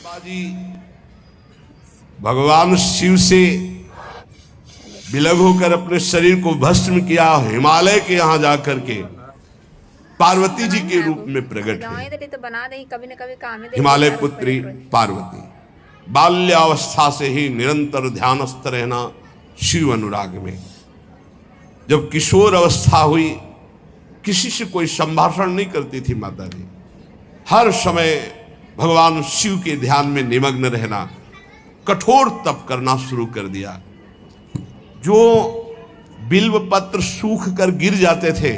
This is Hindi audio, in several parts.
बाजी भगवान शिव से विलग होकर अपने शरीर को भस्म किया, हिमालय के यहां जाकर के पार्वती जी के रूप में प्रकट है। हिमालय पुत्री पार्वती बाल्यावस्था से ही निरंतर ध्यानस्थ रहना शिव अनुराग में। जब किशोर अवस्था हुई, किसी से कोई संभाषण नहीं करती थी माता जी, हर समय भगवान शिव के ध्यान में निमग्न रहना, कठोर तप करना शुरू कर दिया। जो बिल्व पत्र सूख कर गिर जाते थे,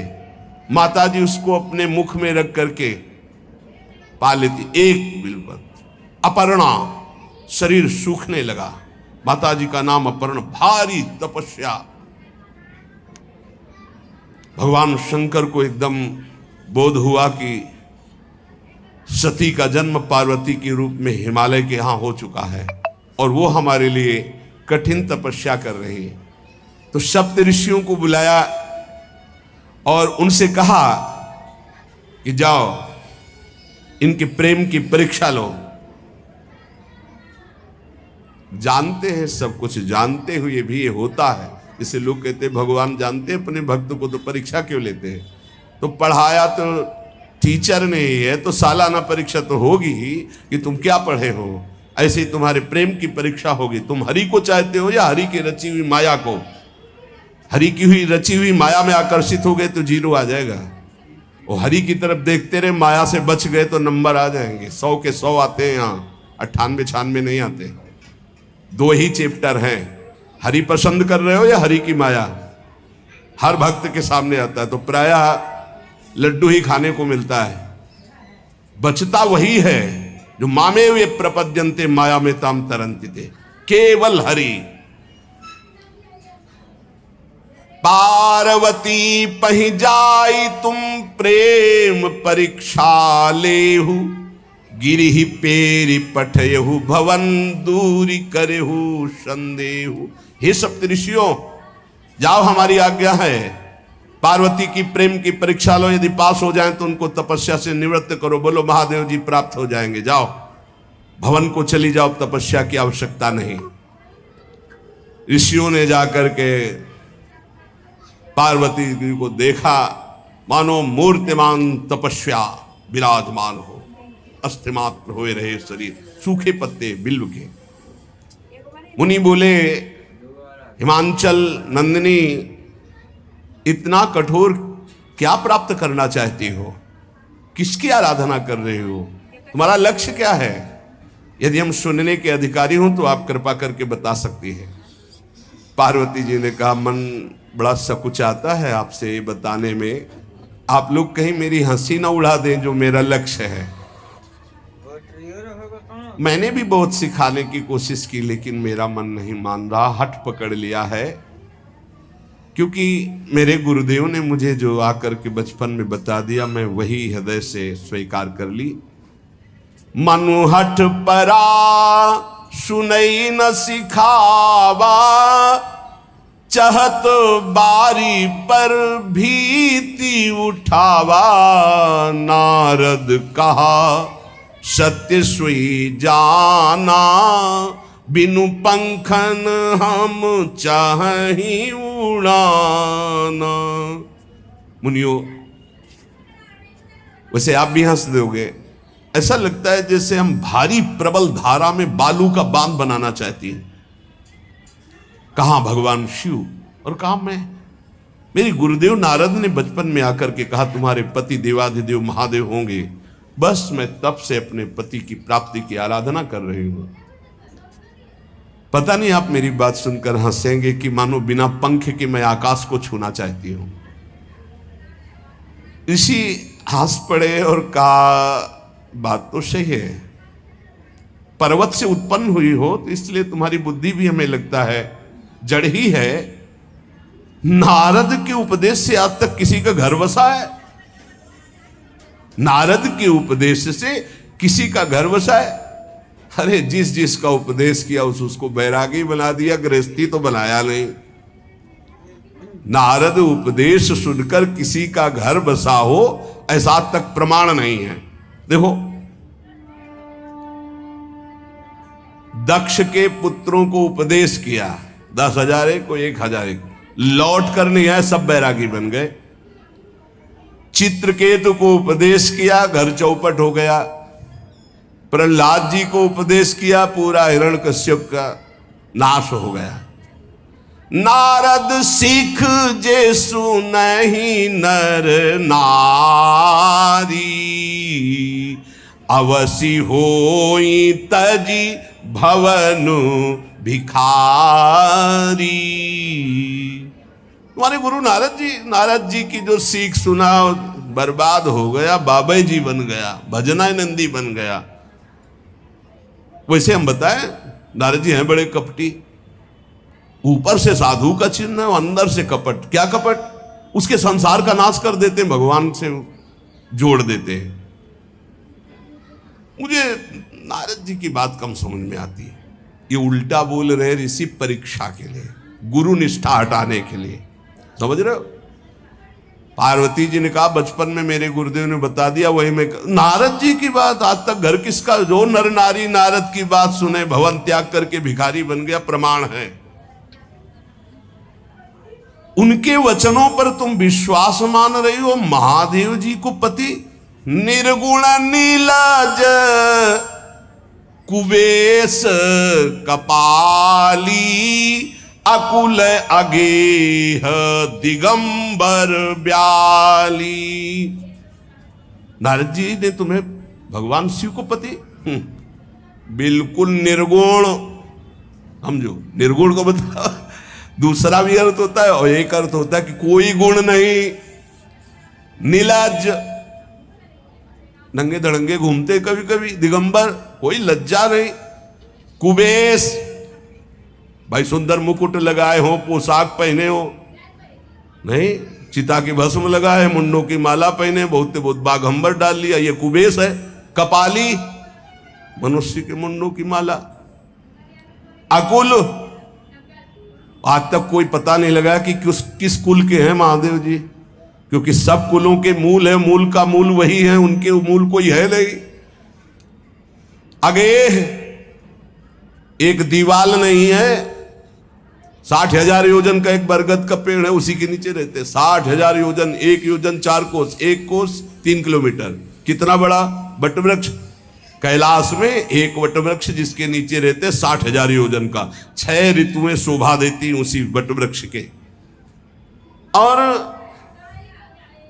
माता जी उसको अपने मुख में रख करके पा लेती। एक बिल्व पत्र, अपर्णा, शरीर सूखने लगा। माता जी का नाम अपर्णा। भारी तपस्या। भगवान शंकर को एकदम बोध हुआ कि सती का जन्म पार्वती के रूप में हिमालय के यहां हो चुका है और वो हमारे लिए कठिन तपस्या कर रही है। तो सप्त ऋषियों को बुलाया और उनसे कहा कि जाओ इनके प्रेम की परीक्षा लो। जानते हैं, सब कुछ जानते हुए भी ये होता है। जैसे लोग कहते हैं भगवान जानते हैं अपने भक्त को, तो परीक्षा क्यों लेते हैं? तो पढ़ाया तो टीचर ने है, तो सालाना परीक्षा तो होगी ही कि तुम क्या पढ़े हो। ऐसे ही तुम्हारे प्रेम की परीक्षा होगी। तुम हरि को चाहते हो या हरि की रची हुई माया को? हरि की हुई रची हुई माया में आकर्षित हो गए तो जीरो आ जाएगा। और हरि की तरफ देखते रहे, माया से बच गए तो नंबर आ जाएंगे। 100 के 100 आते हैं यहाँ, 98 96 नहीं आते। 2 ही चैप्टर हैं, हरि पसंद कर रहे हो या हरि की माया। हर भक्त के सामने आता है तो प्रायः लड्डू ही खाने को मिलता है। बचता वही है जो मामे वे प्रपद्यन्ते माया में ताम तरंति थे, केवल हरि। पार्वती पहि जाई तुम प्रेम परीक्षा लेहु, गिरिहि पेरि पठयहु भवन दूरी करेहु संदेहु। हे सप्तऋषियों, जाओ हमारी आज्ञा है, पार्वती की प्रेम की परीक्षा लो। यदि पास हो जाएं तो उनको तपस्या से निवृत्त करो। बोलो महादेव जी प्राप्त हो जाएंगे। जाओ भवन को चली जाओ, तपस्या की आवश्यकता नहीं। ऋषियों ने जाकर के पार्वती जी को देखा, मानो मूर्तिमान तपस्या विराजमान हो, अस्थिमात्र हुए रहे शरीर, सूखे पत्ते बिल्व के। मुनि बोले, हिमांचल नंदिनी, इतना कठोर क्या प्राप्त करना चाहती हो? किसकी आराधना कर रहे हो? तुम्हारा लक्ष्य क्या है? यदि हम सुनने के अधिकारी हों तो आप कृपा करके बता सकती हैं। पार्वती जी ने कहा, मन बड़ा सकुचाता है आपसे ये बताने में। आप लोग कहीं मेरी हंसी ना उड़ा दें जो मेरा लक्ष्य है। मैंने भी बहुत सिखाने की कोशिश की, लेकिन मेरा मन नहीं मान रहा, हठ पकड़ लिया है। क्योंकि मेरे गुरुदेव ने मुझे जो आकर के बचपन में बता दिया, मैं वही हृदय से स्वीकार कर ली। मनु हठ परा सुनई न सिखावा, चहत बारी पर भीति उठावा। नारद कहा सत्य सोई जाना, बिनु पंखन हम चाहि उड़ाना। मुनियों, वैसे आप भी हंस दोगे। ऐसा लगता है जैसे हम भारी प्रबल धारा में बालू का बांध बनाना चाहती हैं। कहां भगवान शिव और कहां मैं? मेरे गुरुदेव नारद ने बचपन में आकर के कहा, तुम्हारे पति देवाधिदेव महादेव होंगे। बस मैं तब से अपने पति की प्राप्ति की आराधना कर रही हूं। पता नहीं आप मेरी बात सुनकर हंसेंगे कि मानो बिना पंख के मैं आकाश को छूना चाहती हूं। ऋषि हंस पड़े और कहा, बात तो सही है, पर्वत से उत्पन्न हुई हो तो इसलिए तुम्हारी बुद्धि भी हमें लगता है जड़ ही है। नारद के उपदेश से आज तक किसी का घर बसा है? नारद के उपदेश से किसी का घर बसा है? अरे जिस जिसका उपदेश किया उसको बैरागी बना दिया, गृहस्थी तो बनाया नहीं। नारद उपदेश सुनकर किसी का घर बसा हो ऐसा तक प्रमाण नहीं है। देखो दक्ष के पुत्रों को उपदेश किया, 10,000 को 1,000 लौट कर नहीं आए, सब बैरागी बन गए। चित्रकेतु को उपदेश किया, घर चौपट हो गया। प्रहलाद जी को उपदेश किया, पूरा हिरण्यकश्यप का नाश हो गया। नारद सिख जे सुनहि नर नारी, अवसि होई तजी भवनु भिखारी। तुम्हारे गुरु नारद जी की जो सीख सुना बर्बाद हो गया, बाबा जी बन गया, भजनानंदी बन गया। वैसे हम बताएं, नारद जी हैं बड़े कपटी, ऊपर से साधु का चिन्ह है, अंदर से कपट। क्या कपट? उसके संसार का नाश कर देते हैं, भगवान से जोड़ देते हैं। मुझे नारद जी की बात कम समझ में आती है। ये उल्टा बोल रहे ऋषि परीक्षा के लिए, गुरु निष्ठा हटाने के लिए, समझ रहे हो? पार्वती जी ने कहा बचपन में मेरे गुरुदेव ने बता दिया, वही मैं। नारद जी की बात आज तक घर किसका? जो नर नारी नारद की बात सुने भवन त्याग करके भिखारी बन गया, प्रमाण है। उनके वचनों पर तुम विश्वास मान रही हो। महादेव जी को पति निर्गुण नीलाज कुबेश कपाली, अकुल अगेह दिगंबर ब्याली। नारद जी ने तुम्हें भगवान शिव को पति बिल्कुल निर्गुण समझो। निर्गुण को बताओ, दूसरा भी अर्थ होता है और एक अर्थ होता है कि कोई गुण नहीं। नीलाज, नंगे धड़ंगे घूमते कभी कभी। दिगंबर, कोई लज्जा नहीं। कुबेश, भाई सुंदर मुकुट लगाए हो, पोशाक पहने हो, नहीं, चिता की भस्म लगाए, मुंडों की माला पहने, बहुत बाघंबर डाल लिया, ये कुबेश है। कपाली, मनुष्य के मुंडों की माला। अकुल, आज तक कोई पता नहीं लगा कि किस कुल के हैं महादेव जी, क्योंकि सब कुलों के मूल है, मूल का मूल वही है, उनके मूल कोई है नहीं। अगेह, एक दीवाल नहीं है, 60,000 योजन का एक बरगद का पेड़ है, उसी के नीचे रहते। 60,000 योजन, 1 योजन 4 कोस, 1 कोस 3 किलोमीटर। कितना बड़ा वटवृक्ष? कैलाश में एक वटवृक्ष जिसके नीचे रहते 60,000 योजन का। 6 ऋतुएं शोभा देती उसी वटवृक्ष के। और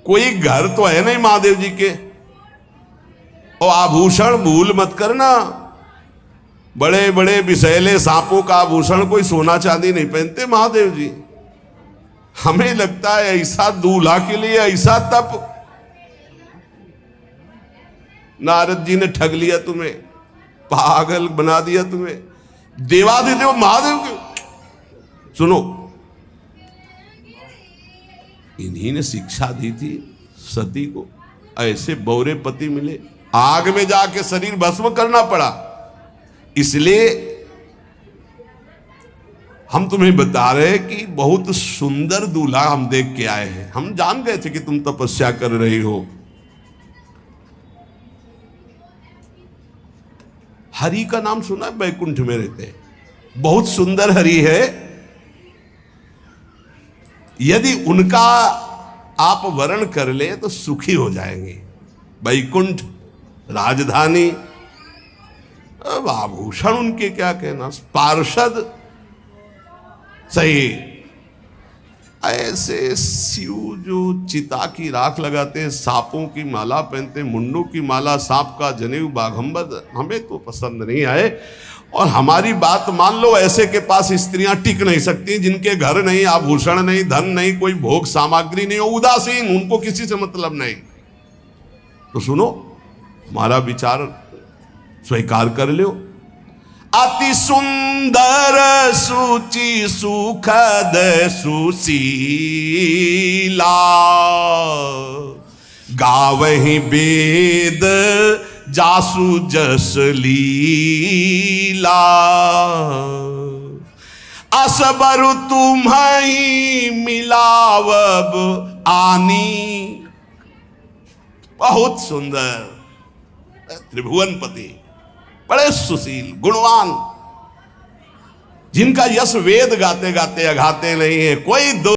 कोई घर तो है नहीं महादेव जी के। और आभूषण भूल मत करना, बड़े बड़े विषैले सांपों का आभूषण कोई सोना चांदी नहीं पहनते महादेव जी। हमें लगता है ऐसा दूल्हा के लिए ऐसा तप। नारद जी ने ठग लिया तुम्हें, पागल बना दिया तुम्हें। देवाधिदेव महादेव के सुनो, इन्हीं ने शिक्षा दी थी सती को। ऐसे बौरे पति मिले, आग में जाके शरीर भस्म करना पड़ा। इसलिए हम तुम्हें बता रहे हैं कि बहुत सुंदर दूल्हा हम देख के आए हैं। हम जान गए थे कि तुम तपस्या कर रही हो। हरि का नाम सुना है? बैकुंठ में रहते हैं, बहुत सुंदर हरि है। यदि उनका आप वर्ण कर ले तो सुखी हो जाएंगे। बैकुंठ राजधानी, अब आभूषण उनके क्या कहना, पार्षद सही। ऐसे शिव जो चिता की राख लगाते हैं, सांपों की माला पहनते, मुंडों की माला, सांप का जनेऊ, बाघंबर, हमें तो पसंद नहीं आए। और हमारी बात मान लो, ऐसे के पास स्त्रियां टिक नहीं सकती जिनके घर नहीं, आभूषण नहीं, धन नहीं, कोई भोग सामग्री नहीं, उदासीन, उनको किसी से मतलब नहीं। तो सुनो, हमारा विचार स्वीकार कर लो। अति सुंदर सुचि सुखद सुशीला, गावहि वेद जासु जस लीला, असबर तुम्हि मिलावब आनी। बहुत सुंदर त्रिभुवनपति, बड़े सुशील, गुणवान, जिनका यश वेद गाते गाते अघाते नहीं है, कोई दो